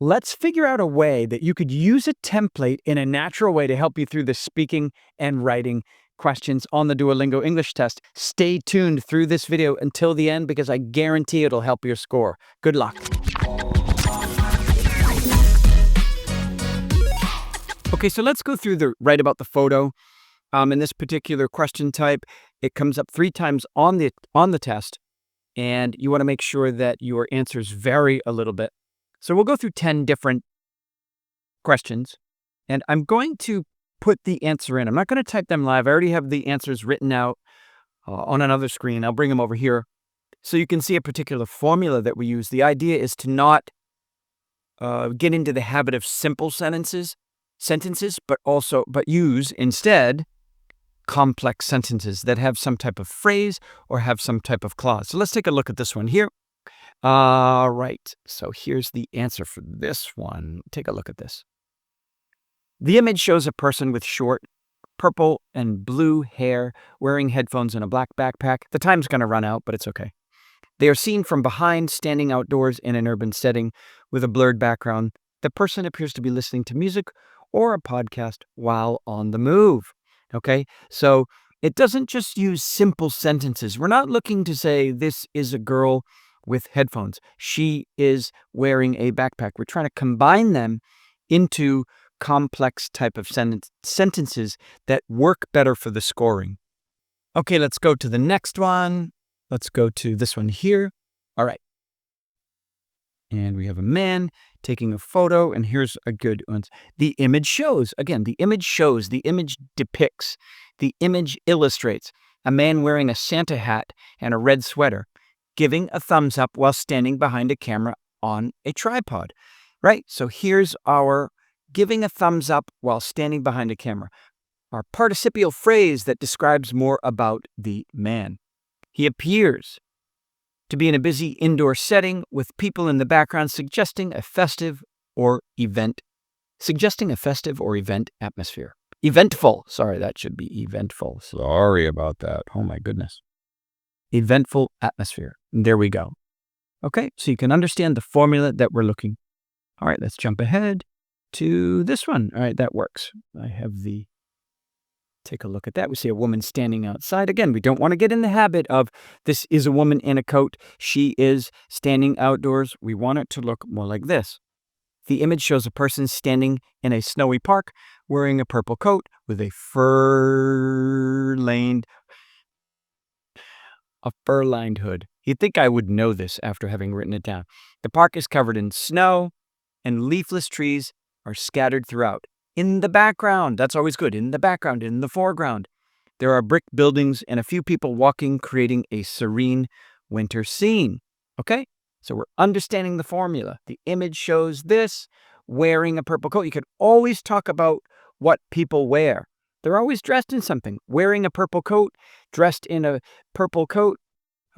let's figure out a way that you could use a template in a natural way to help you through the speaking and writing questions on the Duolingo English test. Stay tuned through this video until the end because I guarantee it'll help your score. Good luck. Okay, so let's go through the write about the photo. In this particular question type, it comes up 3 times on the test, and you want to make sure that your answers vary a little bit. So we'll go through 10 different questions, and I'm going to put the answer in. I'm not going to type them live. I already have the answers written out on another screen. I'll bring them over here so you can see a particular formula that we use. The idea is to not get into the habit of simple sentences, but use instead complex sentences that have some type of phrase or have some type of clause. So let's take a look at this one here. All right, so here's the answer for this one. Take a look at this. The image shows a person with short purple and blue hair wearing headphones and a black backpack. The time's going to run out, but it's okay. They are seen from behind, standing outdoors in an urban setting with a blurred background. The person appears to be listening to music or a podcast while on the move. Okay, so it doesn't just use simple sentences. We're not looking to say this is a girl with headphones. She is wearing a backpack. We're trying to combine them into complex type of sentences that work better for the scoring. Okay, let's go to the next one. Let's go to this one here. All right. And we have a man taking a photo, and here's a good one. The image shows, again, the image depicts, the image illustrates a man wearing a Santa hat and a red sweater, giving a thumbs up while standing behind a camera on a tripod, right? So here's our giving a thumbs up while standing behind a camera, our participial phrase that describes more about the man. He appears to be in a busy indoor setting with people in the background suggesting a festive or event atmosphere. Eventful. Sorry, that should be eventful. Sorry about that. Oh my goodness. Eventful atmosphere. There we go. Okay, so you can understand the formula that we're looking. All right, let's jump ahead to this one. All right, that works. Take a look at that. We see a woman standing outside. Again, we don't want to get in the habit of this is a woman in a coat. She is standing outdoors. We want it to look more like this. The image shows a person standing in a snowy park wearing a purple coat with a fur-lined hood. You'd think I would know this after having written it down. The park is covered in snow and leafless trees are scattered throughout. In the background, that's always good. In the background, in the foreground, there are brick buildings and a few people walking, creating a serene winter scene. Okay, so we're understanding the formula. The image shows this, wearing a purple coat. You can always talk about what people wear. They're always dressed in something. Wearing a purple coat, dressed in a purple coat.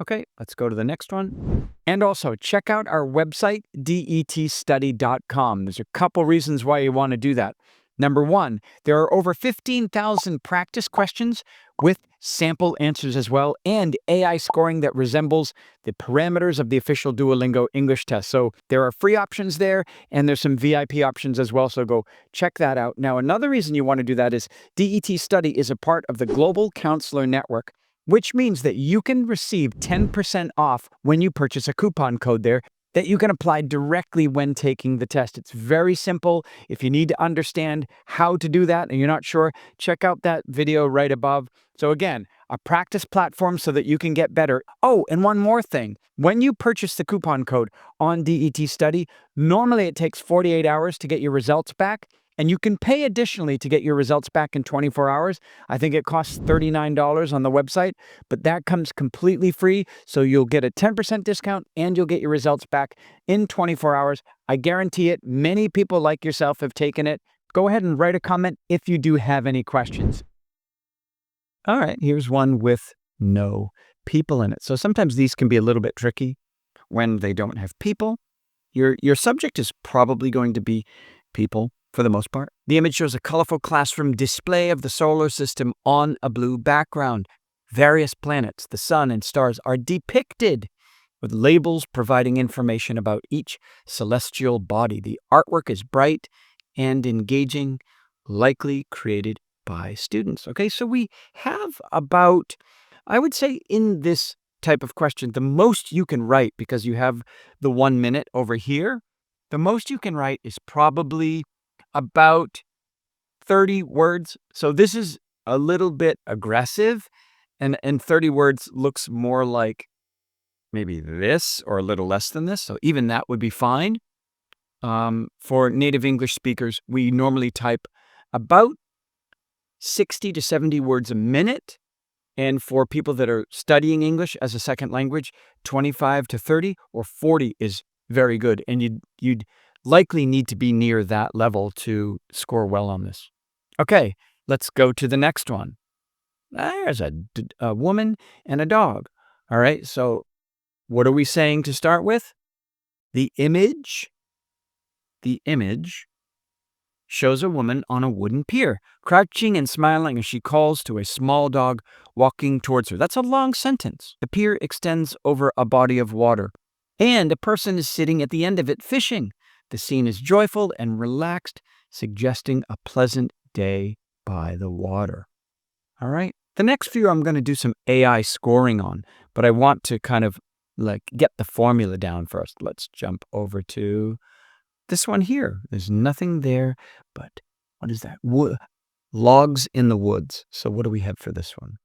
Okay, let's go to the next one. And also, check out our website, DETstudy.com. There's a couple reasons why you want to do that. Number one, there are over 15,000 practice questions with sample answers as well, and AI scoring that resembles the parameters of the official Duolingo English test. So there are free options there, and there's some VIP options as well, so go check that out. Now, another reason you want to do that is DET Study is a part of the Global Counselor Network, which means that you can receive 10% off when you purchase a coupon code there that you can apply directly when taking the test. It's very simple. If you need to understand how to do that and you're not sure, check out that video right above. So again, a practice platform so that you can get better. Oh, and one more thing. When you purchase the coupon code on DET Study, normally it takes 48 hours to get your results back. And you can pay additionally to get your results back in 24 hours. I think it costs $39 on the website, but that comes completely free. So you'll get a 10% discount and you'll get your results back in 24 hours. I guarantee it. Many people like yourself have taken it. Go ahead and write a comment if you do have any questions. All right, here's one with no people in it. So sometimes these can be a little bit tricky when they don't have people. Your subject is probably going to be people. For the most part, the image shows a colorful classroom display of the solar system on a blue background. Various planets, the sun, and stars are depicted with labels providing information about each celestial body. The artwork is bright and engaging, likely created by students. Okay, so we have about, I would say in this type of question, the most you can write, because you have the 1 minute over here, the most you can write is probably about 30 words. So this is a little bit aggressive, and 30 words looks more like maybe this or a little less than this. So even that would be fine. For native English speakers, we normally type about 60 to 70 words a minute. And for people that are studying English as a second language, 25 to 30 or 40 is very good. And you'd likely need to be near that level to score well on this. Okay, let's go to the next one. There's a woman and a dog. All right, so what are we saying to start with? The image shows a woman on a wooden pier, crouching and smiling as she calls to a small dog walking towards her. That's a long sentence. The pier extends over a body of water, and a person is sitting at the end of it fishing. The scene is joyful and relaxed, suggesting a pleasant day by the water. All right. The next few I'm going to do some AI scoring on, but I want to kind of like get the formula down first. Let's jump over to this one here. There's nothing there, but what is that? Logs in the woods. So what do we have for this one?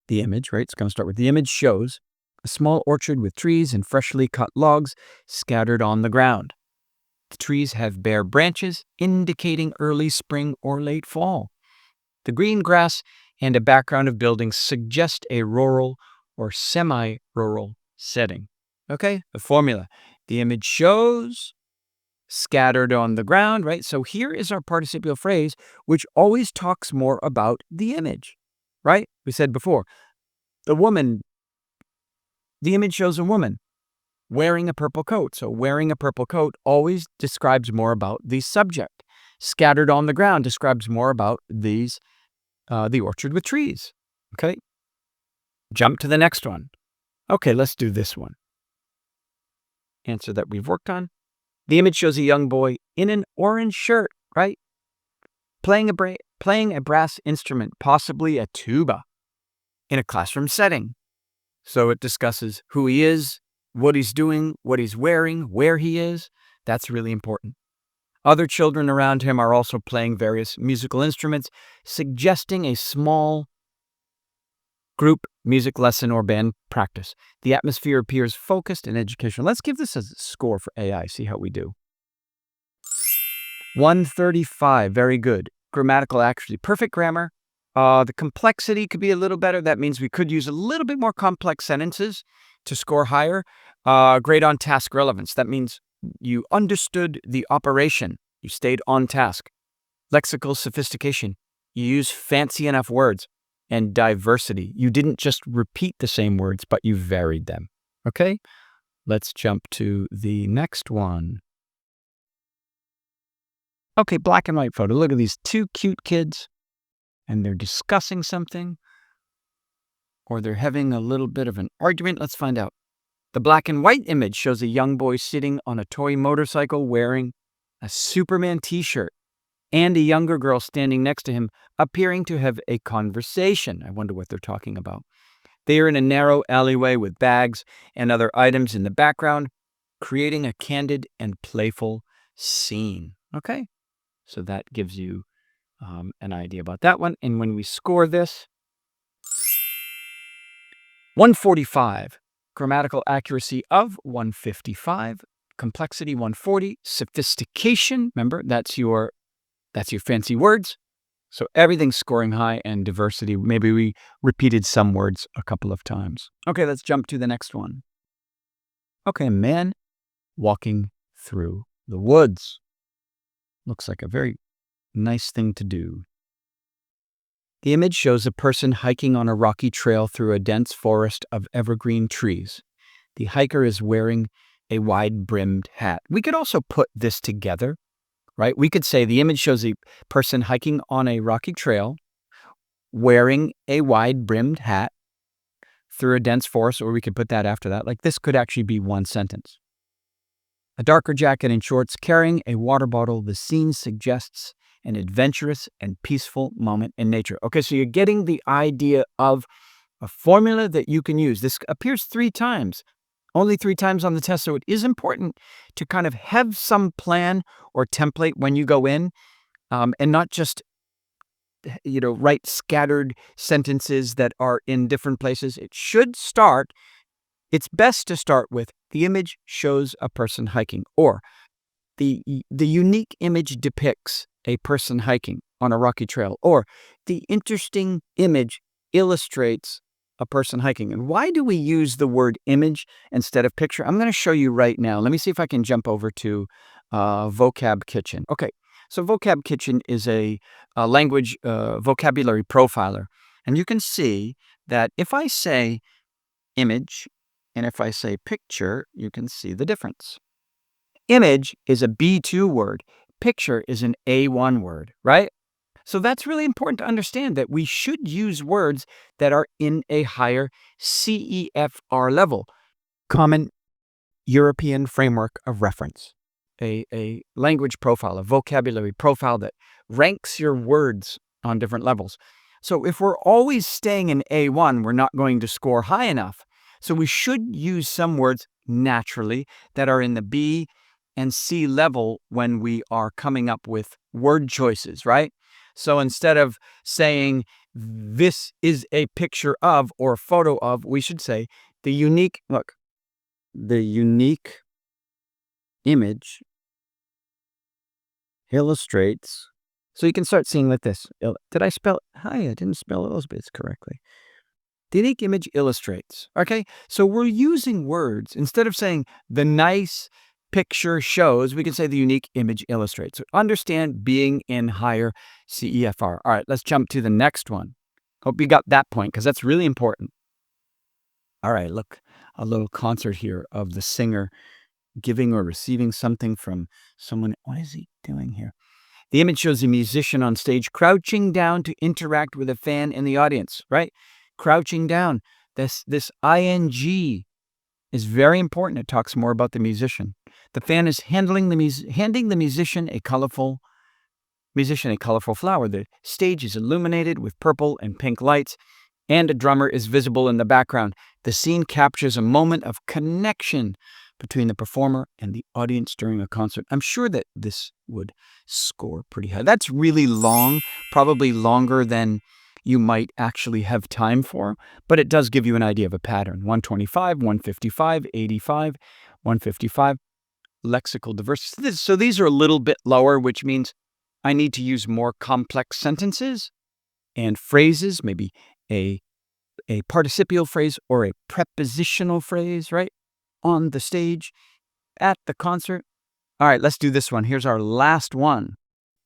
The image, right? It's going to start with the image shows a small orchard with trees and freshly cut logs scattered on the ground. The trees have bare branches, indicating early spring or late fall. The green grass and a background of buildings suggest a rural or semi-rural setting. Okay, the formula. The image shows scattered on the ground, right? So here is our participial phrase, which always talks more about the image, right? We said before, the image shows a woman wearing a purple coat. So wearing a purple coat always describes more about the subject. Scattered on the ground describes more about the orchard with trees. Okay. Jump to the next one. Okay, let's do this one. Answer that we've worked on. The image shows a young boy in an orange shirt, right? Playing a brass instrument, possibly a tuba, in a classroom setting. So it discusses who he is, what he's doing, what he's wearing, where he is. That's really important. Other children around him are also playing various musical instruments, suggesting a small group music lesson or band practice. The atmosphere appears focused and educational. Let's give this a score for AI, see how we do. 135, very good. Grammatical accuracy, perfect grammar. The complexity could be a little better. That means we could use a little bit more complex sentences to score higher. Great on task relevance. That means you understood the operation. You stayed on task. Lexical sophistication. You use fancy enough words. And diversity. You didn't just repeat the same words, but you varied them. Okay? Let's jump to the next one. Okay, black and white photo. Look at these two cute kids. And they're discussing something. Or they're having a little bit of an argument. Let's find out. The black and white image shows a young boy sitting on a toy motorcycle wearing a Superman t-shirt, and a younger girl standing next to him, appearing to have a conversation. I wonder what they're talking about. They are in a narrow alleyway with bags and other items in the background, creating a candid and playful scene. Okay, so that gives you an idea about that one. And when we score this, 145, grammatical accuracy of 155, complexity 140, sophistication, remember, that's your fancy words. So everything's scoring high, and diversity, maybe we repeated some words a couple of times. Okay, let's jump to the next one. Okay, a man walking through the woods. Looks like a very nice thing to do. The image shows a person hiking on a rocky trail through a dense forest of evergreen trees. The hiker is wearing a wide-brimmed hat. We could also put this together, right? We could say the image shows a person hiking on a rocky trail, wearing a wide-brimmed hat, through a dense forest, or we could put that after that. Like this could actually be one sentence. A darker jacket and shorts, carrying a water bottle. The scene suggests an adventurous and peaceful moment in nature. Okay, so you're getting the idea of a formula that you can use. This appears 3 times, only 3 times on the test. So it is important to kind of have some plan or template when you go in, and not just, write scattered sentences that are in different places. It's best to start with the image shows a person hiking, or the unique image depicts a person hiking on a rocky trail, or the interesting image illustrates a person hiking. And why do we use the word image instead of picture? I'm going to show you right now. Let me see if I can jump over to Vocab Kitchen. Okay, so Vocab Kitchen is a language vocabulary profiler. And you can see that if I say image and if I say picture, you can see the difference. Image is a B2 word. Picture is an A1 word, right? So that's really important to understand, that we should use words that are in a higher CEFR level, Common European Framework of Reference, a language profile, a vocabulary profile that ranks your words on different levels. So if we're always staying in A1, we're not going to score high enough. So we should use some words naturally that are in the B and C level when we are coming up with word choices, right? So instead of saying this is a picture of or photo of, we should say the unique image illustrates. So you can start seeing like this. Did I spell? Hi, I didn't spell those bits correctly. The unique image illustrates. Okay, so we're using words. Instead of saying the nice picture shows, we can say the unique image illustrates. So understand being in higher CEFR. All right, let's jump to the next one. Hope you got that point, because that's really important. All right, look, a little concert here of the singer giving or receiving something from someone. What is he doing here? The image shows a musician on stage crouching down to interact with a fan in the audience, right? Crouching down. This ing is very important. It talks more about the musician. The fan is handing the musician a colorful flower. The stage is illuminated with purple and pink lights, and a drummer is visible in the background. The scene captures a moment of connection between the performer and the audience during a concert. I'm sure that this would score pretty high. That's really long, probably longer than you might actually have time for, but it does give you an idea of a pattern. 125, 155, 85, 155. Lexical diversity. So these are a little bit lower, which means I need to use more complex sentences and phrases, maybe a participial phrase or a prepositional phrase, right? On the stage, at the concert. All right, let's do this one. Here's our last one.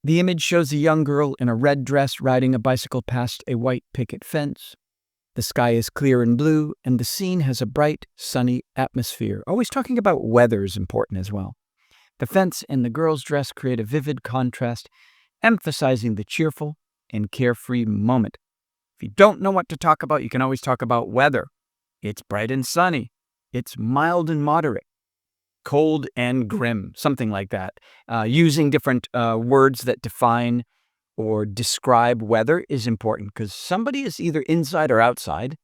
The image shows a young girl in a red dress riding a bicycle past a white picket fence. The sky is clear and blue, and the scene has a bright, sunny atmosphere. Always talking about weather is important as well. The fence and the girl's dress create a vivid contrast, emphasizing the cheerful and carefree moment. If you don't know what to talk about, you can always talk about weather. It's bright and sunny. It's mild and moderate. Cold and grim, something like that. Using different words that define or describe weather is important, because somebody is either inside or outside,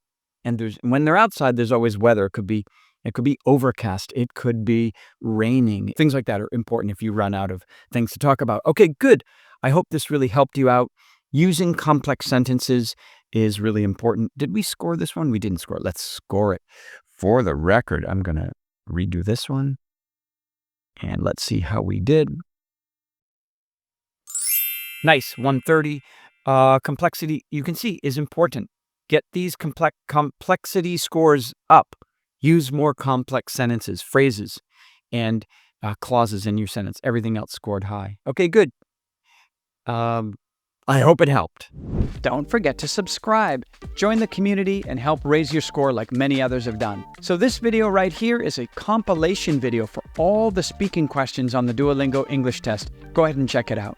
and when they're outside, there's always weather. It could be overcast. It could be raining. Things like that are important if you run out of things to talk about. Okay, good. I hope this really helped you out. Using complex sentences is really important. Did we score this one? We didn't score it. Let's score it. For the record, I'm going to redo this one. And let's see how we did. Nice, 130. Complexity, you can see, is important. Get these complexity scores up. Use more complex sentences, phrases, and clauses in your sentence. Everything else scored high. Okay, good. I hope it helped. Don't forget to subscribe, join the community, and help raise your score like many others have done. So this video right here is a compilation video for all the speaking questions on the Duolingo English Test. Go ahead and check it out.